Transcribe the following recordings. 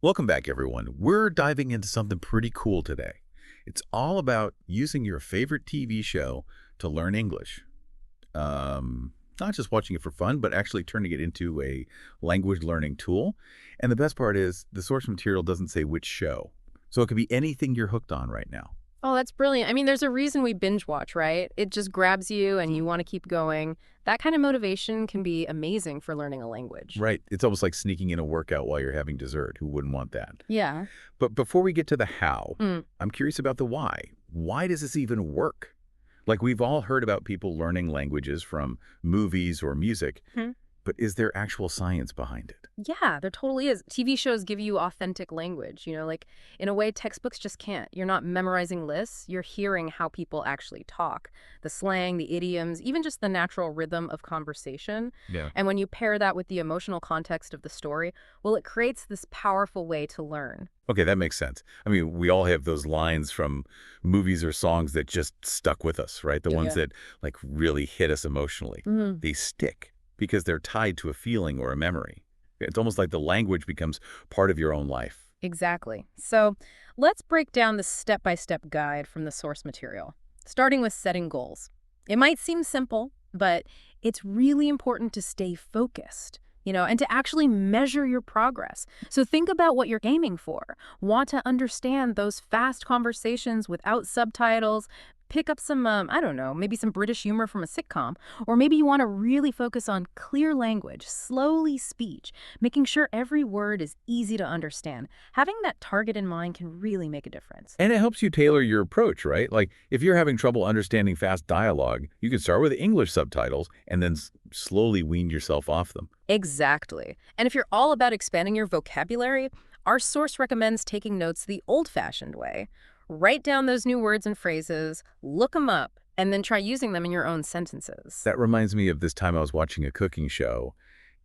Welcome back, everyone. We're diving into something pretty cool today. It's all about using your favorite TV show to learn English. Not just watching it for fun, but actually turning it into a language learning tool. And the best part is the source material doesn't say which show. So it could be anything you're hooked on right now. Oh, that's brilliant. I mean, there's a reason we binge watch, right? It just grabs you and you want to keep going. That kind of motivation can be amazing for learning a language. Right. It's almost like sneaking in a workout while you're having dessert. Who wouldn't want that? Yeah. But before we get to the how, Mm. I'm curious about the why. Why does this even work? Like we've all heard about people learning languages from movies or music, Hmm. but is there actual science behind it? Yeah, there totally is. TV shows give you authentic language, like in a way textbooks just can't. You're not memorizing lists, you're hearing how people actually talk. The slang, the idioms, even just the natural rhythm of conversation. Yeah. And when you pair that with the emotional context of the story, well, it creates this powerful way to learn. Okay, that makes sense. I mean, we all have those lines from movies or songs that just stuck with us, right? The ones Yeah. that like really hit us emotionally. Mhm. They stick because they're tied to a feeling or a memory. It's almost like the language becomes part of your own life. Exactly. So let's break down the step-by-step guide from the source material, starting with setting goals. It might seem simple, but it's really important to stay focused, and to actually measure your progress. So think about what you're aiming for. Want to understand those fast conversations without subtitles? Pick up some, I don't know, maybe some British humor from a sitcom. Or maybe you want to really focus on clear language, slowly speech, making sure every word is easy to understand. Having that target in mind can really make a difference. And it helps you tailor your approach, right? Like if you're having trouble understanding fast dialogue, you can start with English subtitles and then slowly wean yourself off them. Exactly. And if you're all about expanding your vocabulary, our source recommends taking notes the old-fashioned way. Write down those new words and phrases, look them up, and then try using them in your own sentences. That reminds me of this time I was watching a cooking show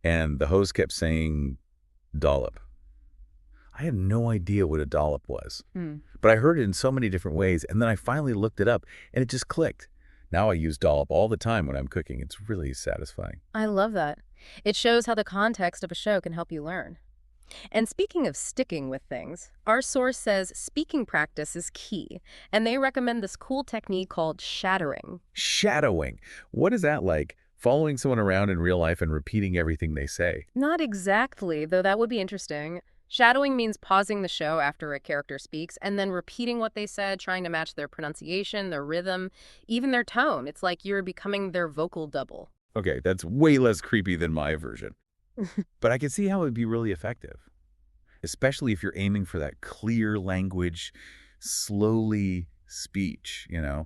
and the host kept saying dollop. I had no idea what a dollop was, Hmm. but I heard it in so many different ways, and then I finally looked it up, and it just clicked. Now I use dollop all the time when I'm cooking. It's really satisfying. I love that. It shows how the context of a show can help you learn. And speaking of sticking with things, our source says speaking practice is key, and they recommend this cool technique called shadowing. Shadowing. What is that like? Following someone around in real life and repeating everything they say. Not exactly, though that would be interesting. Shadowing means pausing the show after a character speaks and then repeating what they said, trying to match their pronunciation, their rhythm, even their tone. It's like you're becoming their vocal double. Okay, that's way less creepy than my version. But I can see how it would be really effective, especially if you're aiming for that clear language, slowly speech. You're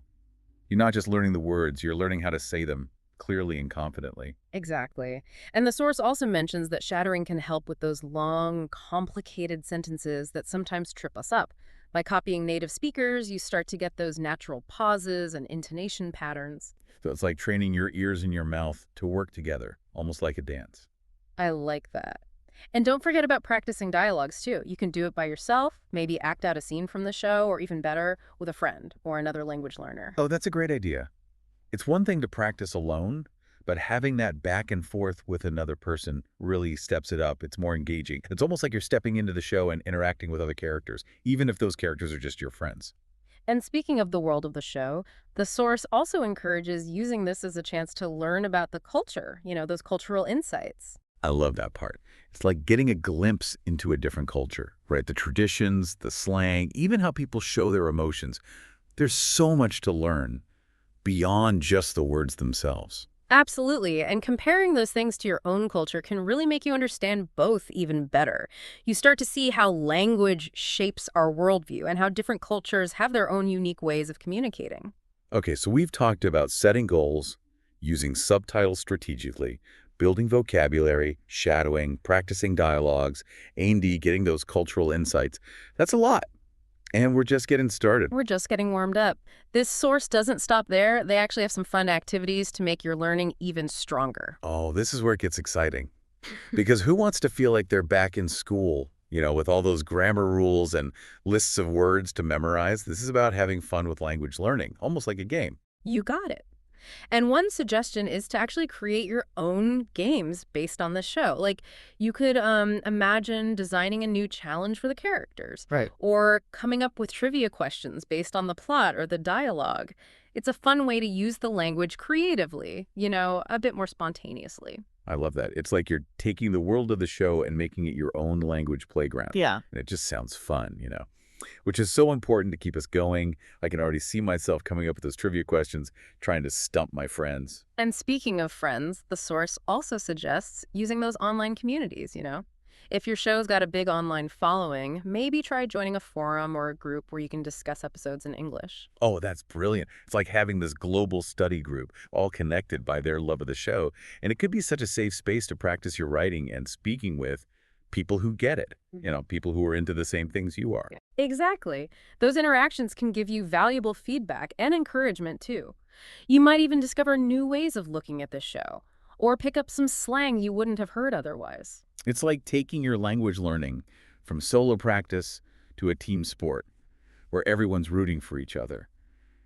not just learning the words, you're learning how to say them clearly and confidently. Exactly. And the source also mentions that shadowing can help with those long, complicated sentences that sometimes trip us up. By copying native speakers, you start to get those natural pauses and intonation patterns. So it's like training your ears and your mouth to work together, almost like a dance. I like that. And don't forget about practicing dialogues too. You can do it by yourself, maybe act out a scene from the show, or even better, with a friend or another language learner. Oh, that's a great idea. It's one thing to practice alone, but having that back and forth with another person really steps it up. It's more engaging. It's almost like you're stepping into the show and interacting with other characters, even if those characters are just your friends. And speaking of the world of the show, the source also encourages using this as a chance to learn about the culture, those cultural insights. I love that part. It's like getting a glimpse into a different culture, right? The traditions, the slang, even how people show their emotions. There's so much to learn beyond just the words themselves. Absolutely. And comparing those things to your own culture can really make you understand both even better. You start to see how language shapes our worldview and how different cultures have their own unique ways of communicating. Okay, so we've talked about setting goals, using subtitles strategically, building vocabulary, shadowing, practicing dialogues, A&D, getting those cultural insights. That's a lot. And we're just getting started. We're just getting warmed up. This source doesn't stop there. They actually have some fun activities to make your learning even stronger. Oh, this is where it gets exciting. Because who wants to feel like they're back in school, with all those grammar rules and lists of words to memorize? This is about having fun with language learning, almost like a game. You got it. And one suggestion is to actually create your own games based on the show. Like, you could imagine designing a new challenge for the characters, Right. or coming up with trivia questions based on the plot or the dialogue. It's a fun way to use the language creatively, a bit more spontaneously. I love that. It's like you're taking the world of the show and making it your own language playground. Yeah. And it just sounds fun, which is so important to keep us going. I can already see myself coming up with those trivia questions, trying to stump my friends. And speaking of friends, the source also suggests using those online communities. If your show's got a big online following, maybe try joining a forum or a group where you can discuss episodes in English. Oh, that's brilliant. It's like having this global study group, all connected by their love of the show. And it could be such a safe space to practice your writing and speaking with people who get it, people who are into the same things you are. Exactly. Those interactions can give you valuable feedback and encouragement, too. You might even discover new ways of looking at the show, or pick up some slang you wouldn't have heard otherwise. It's like taking your language learning from solo practice to a team sport where everyone's rooting for each other.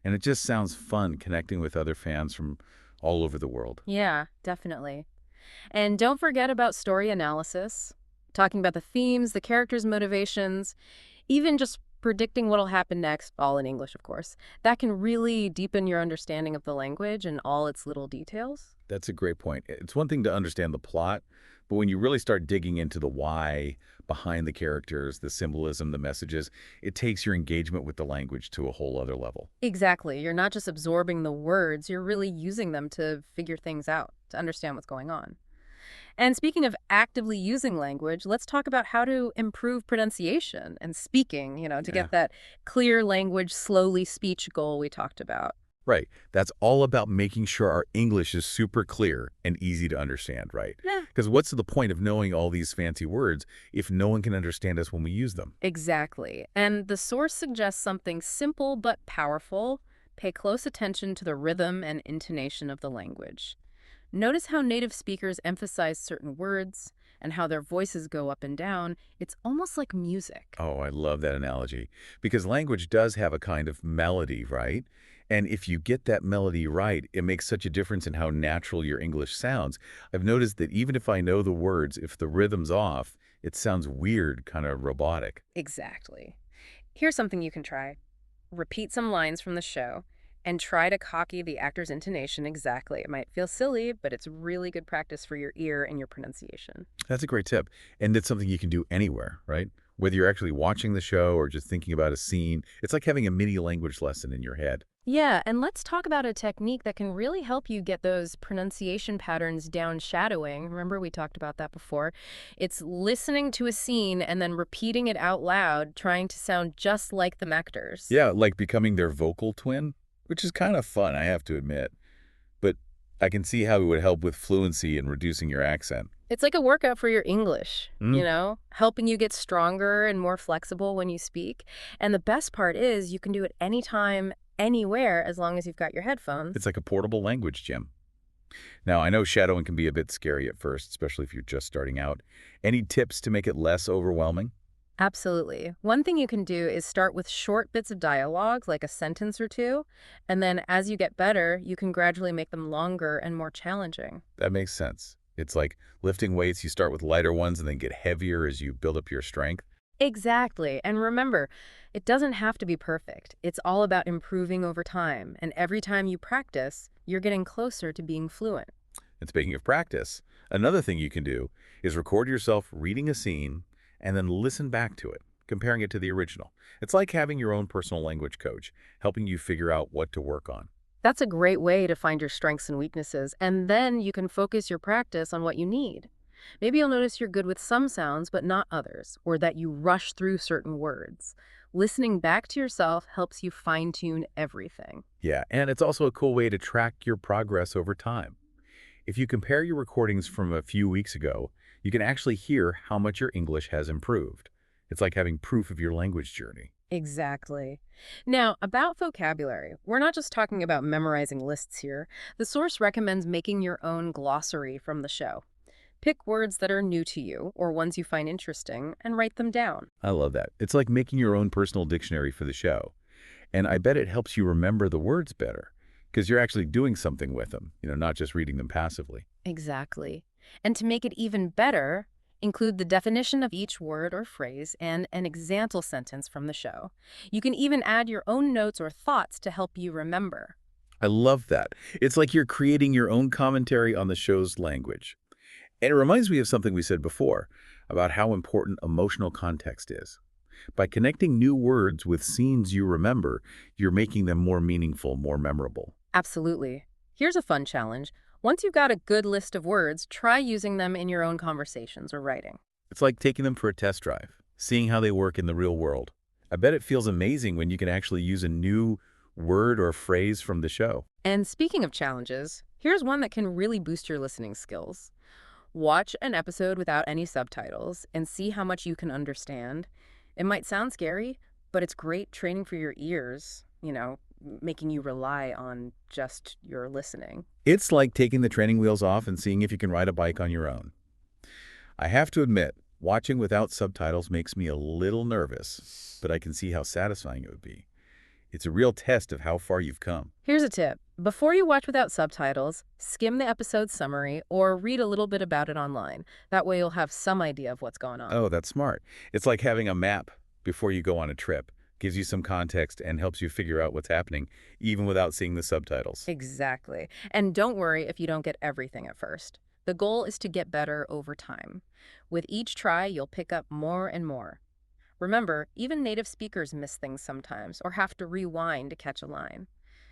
And it just sounds fun connecting with other fans from all over the world. Yeah, definitely. And don't forget about story analysis, talking about the themes, the characters' motivations, even just predicting what'll happen next, all in English, of course. That can really deepen your understanding of the language and all its little details. That's a great point. It's one thing to understand the plot, but when you really start digging into the why behind the characters, the symbolism, the messages, it takes your engagement with the language to a whole other level. Exactly. You're not just absorbing the words, you're really using them to figure things out, to understand what's going on. And speaking of actively using language, let's talk about how to improve pronunciation and speaking, to Yeah. get that clear language, slowly speech goal we talked about. Right. That's all about making sure our English is super clear and easy to understand, right? Yeah. Because what's the point of knowing all these fancy words if no one can understand us when we use them? Exactly. And the source suggests something simple but powerful. Pay close attention to the rhythm and intonation of the language. Notice how native speakers emphasize certain words and how their voices go up and down. It's almost like music. Oh, I love that analogy. Because language does have a kind of melody, right? And if you get that melody right, it makes such a difference in how natural your English sounds. I've noticed that even if I know the words, if the rhythm's off, it sounds weird, kind of robotic. Exactly. Here's something you can try. Repeat some lines from the show and try to copy the actor's intonation exactly. It might feel silly, but it's really good practice for your ear and your pronunciation. That's a great tip. And it's something you can do anywhere, right? Whether you're actually watching the show or just thinking about a scene, it's like having a mini language lesson in your head. Yeah, and let's talk about a technique that can really help you get those pronunciation patterns down shadowing. Remember, we talked about that before. It's listening to a scene and then repeating it out loud, trying to sound just like the actors. Yeah, like becoming their vocal twin, which is kind of fun, I have to admit. But I can see how it would help with fluency and reducing your accent. It's like a workout for your English, Mm. helping you get stronger and more flexible when you speak. And the best part is you can do it anytime, anywhere, as long as you've got your headphones. It's like a portable language gym. Now, I know shadowing can be a bit scary at first, especially if you're just starting out. Any tips to make it less overwhelming? Absolutely. One thing you can do is start with short bits of dialogue, like a sentence or two, and then as you get better, you can gradually make them longer and more challenging. That makes sense. It's like lifting weights. You start with lighter ones and then get heavier as you build up your strength. Exactly. And remember, it doesn't have to be perfect. It's all about improving over time, and every time you practice, you're getting closer to being fluent. And speaking of practice, another thing you can do is record yourself reading a scene and then listen back to it, comparing it to the original. It's like having your own personal language coach, helping you figure out what to work on. That's a great way to find your strengths and weaknesses, and then you can focus your practice on what you need. Maybe you'll notice you're good with some sounds but not others, or that you rush through certain words. Listening back to yourself helps you fine-tune everything. Yeah, and it's also a cool way to track your progress over time. If you compare your recordings from a few weeks ago, you can actually hear how much your English has improved. It's like having proof of your language journey. Exactly. Now, about vocabulary, we're not just talking about memorizing lists here. The source recommends making your own glossary from the show. Pick words that are new to you or ones you find interesting and write them down. I love that. It's like making your own personal dictionary for the show. And I bet it helps you remember the words better because you're actually doing something with them, not just reading them passively. Exactly. And to make it even better, include the definition of each word or phrase and an example sentence from the show. You can even add your own notes or thoughts to help you remember. I love that. It's like you're creating your own commentary on the show's language. And it reminds me of something we said before about how important emotional context is. By connecting new words with scenes you remember, you're making them more meaningful, more memorable. Absolutely. Here's a fun challenge. Once you've got a good list of words, try using them in your own conversations or writing. It's like taking them for a test drive, seeing how they work in the real world. I bet it feels amazing when you can actually use a new word or phrase from the show. And speaking of challenges, here's one that can really boost your listening skills. Watch an episode without any subtitles and see how much you can understand. It might sound scary, but it's great training for your ears, making you rely on just your listening. It's like taking the training wheels off and seeing if you can ride a bike on your own. I have to admit, watching without subtitles makes me a little nervous, but I can see how satisfying it would be. It's a real test of how far you've come. Here's a tip. Before you watch without subtitles, skim the episode summary or read a little bit about it online. That way you'll have some idea of what's going on. Oh, that's smart. It's like having a map before you go on a trip. Gives you some context and helps you figure out what's happening, even without seeing the subtitles. Exactly. And don't worry if you don't get everything at first. The goal is to get better over time. With each try, you'll pick up more and more. Remember, even native speakers miss things sometimes or have to rewind to catch a line.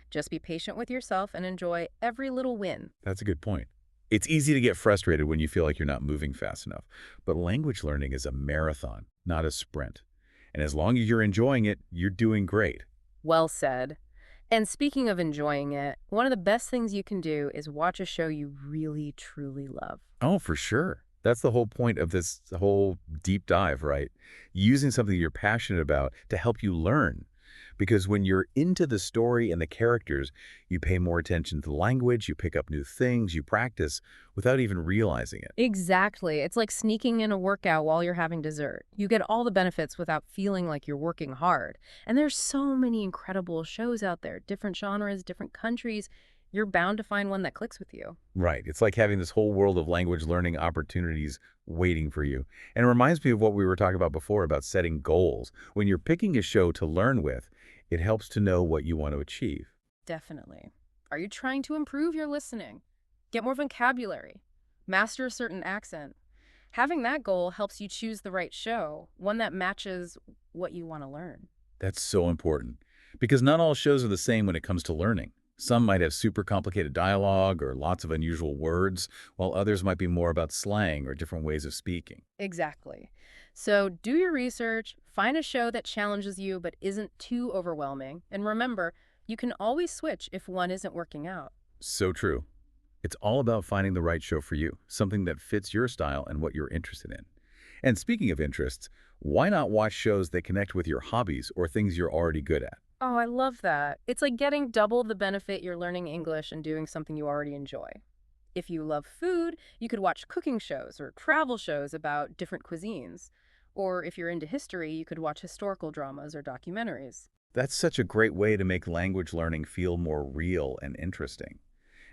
Just be patient with yourself and enjoy every little win. That's a good point. It's easy to get frustrated when you feel like you're not moving fast enough, but language learning is a marathon, not a sprint. And as long as you're enjoying it, you're doing great. Well said. And speaking of enjoying it, one of the best things you can do is watch a show you really, truly love. Oh, for sure. That's the whole point of this whole deep dive, right? Using something you're passionate about to help you learn. Because when you're into the story and the characters, you pay more attention to the language, you pick up new things, you practice without even realizing it. Exactly. It's like sneaking in a workout while you're having dessert. You get all the benefits without feeling like you're working hard. And there's so many incredible shows out there, different genres, different countries. You're bound to find one that clicks with you. Right. It's like having this whole world of language learning opportunities waiting for you. And it reminds me of what we were talking about before about setting goals. When you're picking a show to learn with, it helps to know what you want to achieve. Definitely. Are you trying to improve your listening? Get more vocabulary? Master a certain accent? Having that goal helps you choose the right show, one that matches what you want to learn. That's so important because not all shows are the same when it comes to learning. Some might have super complicated dialogue or lots of unusual words, while others might be more about slang or different ways of speaking. Exactly. So do your research, find a show that challenges you but isn't too overwhelming, and remember, you can always switch if one isn't working out. So true. It's all about finding the right show for you, something that fits your style and what you're interested in. And speaking of interests, why not watch shows that connect with your hobbies or things you're already good at? Oh, I love that. It's like getting double the benefit you're learning English and doing something you already enjoy. If you love food, you could watch cooking shows or travel shows about different cuisines. Or if you're into history, you could watch historical dramas or documentaries. That's such a great way to make language learning feel more real and interesting.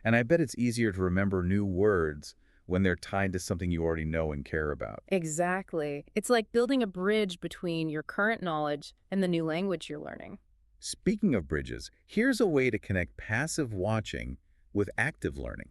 And I bet it's easier to remember new words when they're tied to something you already know and care about. Exactly. It's like building a bridge between your current knowledge and the new language you're learning. Speaking of bridges, here's a way to connect passive watching with active learning.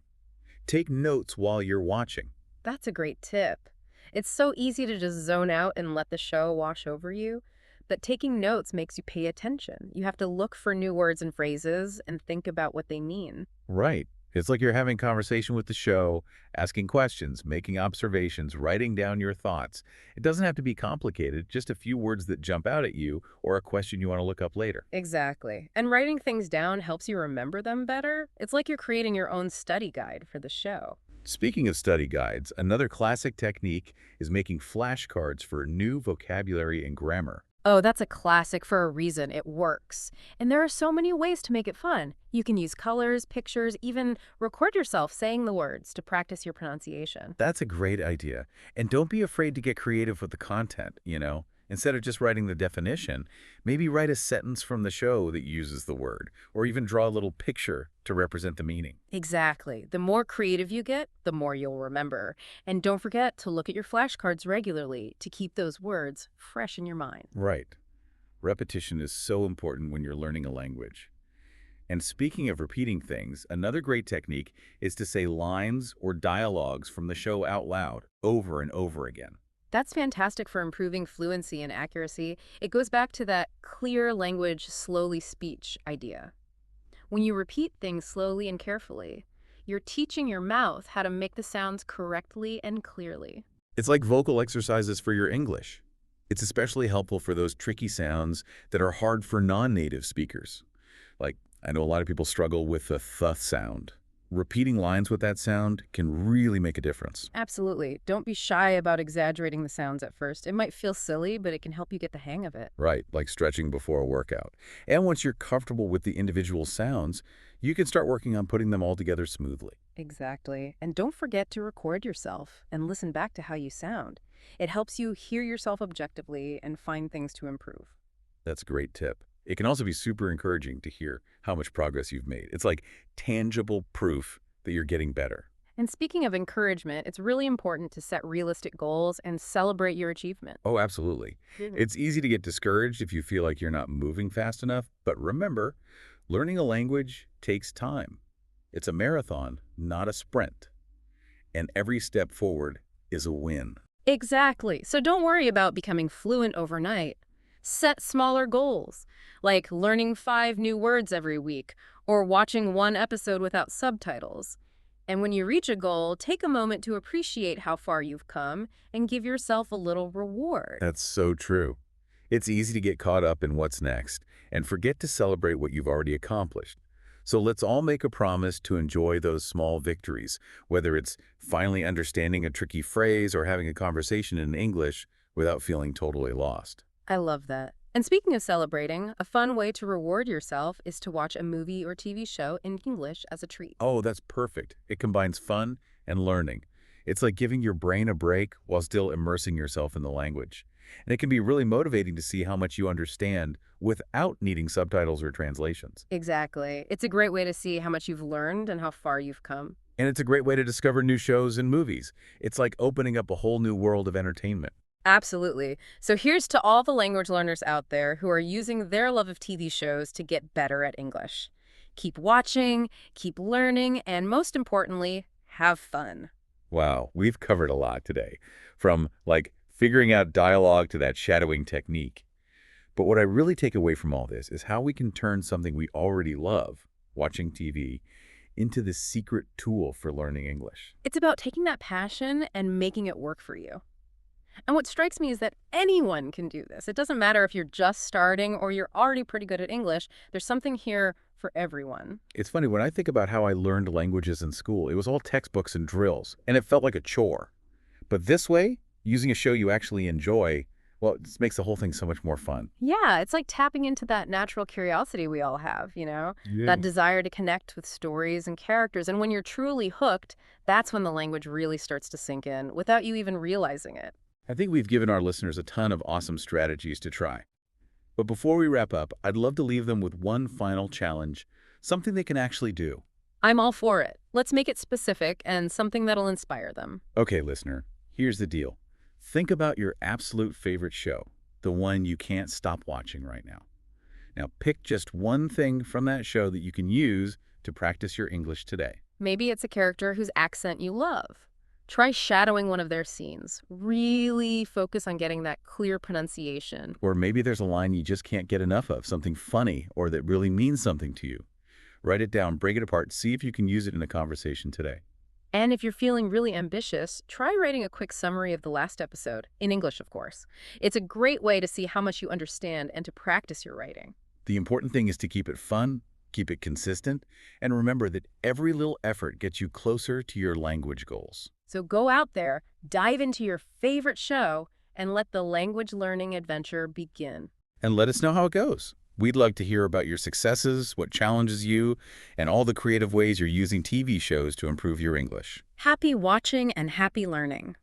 Take notes while you're watching. That's a great tip. It's so easy to just zone out and let the show wash over you, but taking notes makes you pay attention. You have to look for new words and phrases and think about what they mean. Right. It's like you're having conversation with the show, asking questions, making observations, writing down your thoughts. It doesn't have to be complicated, just a few words that jump out at you or a question you want to look up later. Exactly. And writing things down helps you remember them better. It's like you're creating your own study guide for the show. Speaking of study guides, another classic technique is making flashcards for new vocabulary and grammar. Oh, that's a classic for a reason. It works. And there are so many ways to make it fun. You can use colors, pictures, even record yourself saying the words to practice your pronunciation. That's a great idea. And don't be afraid to get creative with the content, Instead of just writing the definition, maybe write a sentence from the show that uses the word, or even draw a little picture to represent the meaning. Exactly. The more creative you get, the more you'll remember. And don't forget to look at your flashcards regularly to keep those words fresh in your mind. Right. Repetition is so important when you're learning a language. And speaking of repeating things, another great technique is to say lines or dialogues from the show out loud over and over again. That's fantastic for improving fluency and accuracy. It goes back to that clear language, slowly speech idea. When you repeat things slowly and carefully, you're teaching your mouth how to make the sounds correctly and clearly. It's like vocal exercises for your English. It's especially helpful for those tricky sounds that are hard for non-native speakers. Like, I know a lot of people struggle with the th sound. Repeating lines with that sound can really make a difference. Absolutely. Don't be shy about exaggerating the sounds at first. It might feel silly, but it can help you get the hang of it. Right, like stretching before a workout. And once you're comfortable with the individual sounds, you can start working on putting them all together smoothly. Exactly. And don't forget to record yourself and listen back to how you sound. It helps you hear yourself objectively and find things to improve. That's a great tip. It can also be super encouraging to hear how much progress you've made. It's like tangible proof that you're getting better. And speaking of encouragement, it's really important to set realistic goals and celebrate your achievement. Oh, absolutely. It's easy to get discouraged if you feel like you're not moving fast enough, but remember, learning a language takes time. It's a marathon, not a sprint. And every step forward is a win. Exactly. So don't worry about becoming fluent overnight. Set smaller goals, like learning 5 new words every week or watching 1 episode without subtitles. And when you reach a goal, take a moment to appreciate how far you've come and give yourself a little reward. That's so true. It's easy to get caught up in what's next and forget to celebrate what you've already accomplished. So let's all make a promise to enjoy those small victories, whether it's finally understanding a tricky phrase or having a conversation in English without feeling totally lost. I love that. And speaking of celebrating, a fun way to reward yourself is to watch a movie or TV show in English as a treat. Oh, that's perfect. It combines fun and learning. It's like giving your brain a break while still immersing yourself in the language. And it can be really motivating to see how much you understand without needing subtitles or translations. Exactly. It's a great way to see how much you've learned and how far you've come. And it's a great way to discover new shows and movies. It's like opening up a whole new world of entertainment. Absolutely. So here's to all the language learners out there who are using their love of TV shows to get better at English. Keep watching, keep learning, and most importantly, have fun. Wow, we've covered a lot today, from like figuring out dialogue to that shadowing technique. But what I really take away from all this is how we can turn something we already love, watching TV, into this secret tool for learning English. It's about taking that passion and making it work for you. And what strikes me is that anyone can do this. It doesn't matter if you're just starting or you're already pretty good at English. There's something here for everyone. It's funny, when I think about how I learned languages in school, it was all textbooks and drills, and it felt like a chore. But this way, using a show you actually enjoy, well, it just makes the whole thing so much more fun. Yeah, it's like tapping into that natural curiosity we all have, Yeah. that desire to connect with stories and characters. And when you're truly hooked, that's when the language really starts to sink in without you even realizing it. I think we've given our listeners a ton of awesome strategies to try. But before we wrap up, I'd love to leave them with one final challenge, something they can actually do. I'm all for it. Let's make it specific and something that'll inspire them. Okay, listener, here's the deal. Think about your absolute favorite show, the one you can't stop watching right now. Now, pick just one thing from that show that you can use to practice your English today. Maybe it's a character whose accent you love. Try shadowing one of their scenes. Really focus on getting that clear pronunciation. Or maybe there's a line you just can't get enough of, something funny or that really means something to you. Write it down, break it apart, see if you can use it in a conversation today. And if you're feeling really ambitious, try writing a quick summary of the last episode, in English, of course. It's a great way to see how much you understand and to practice your writing. The important thing is to keep it fun, keep it consistent, and remember that every little effort gets you closer to your language goals. So go out there, dive into your favorite show, and let the language learning adventure begin. And let us know how it goes. We'd love to hear about your successes, what challenges you, and all the creative ways you're using TV shows to improve your English. Happy watching and happy learning.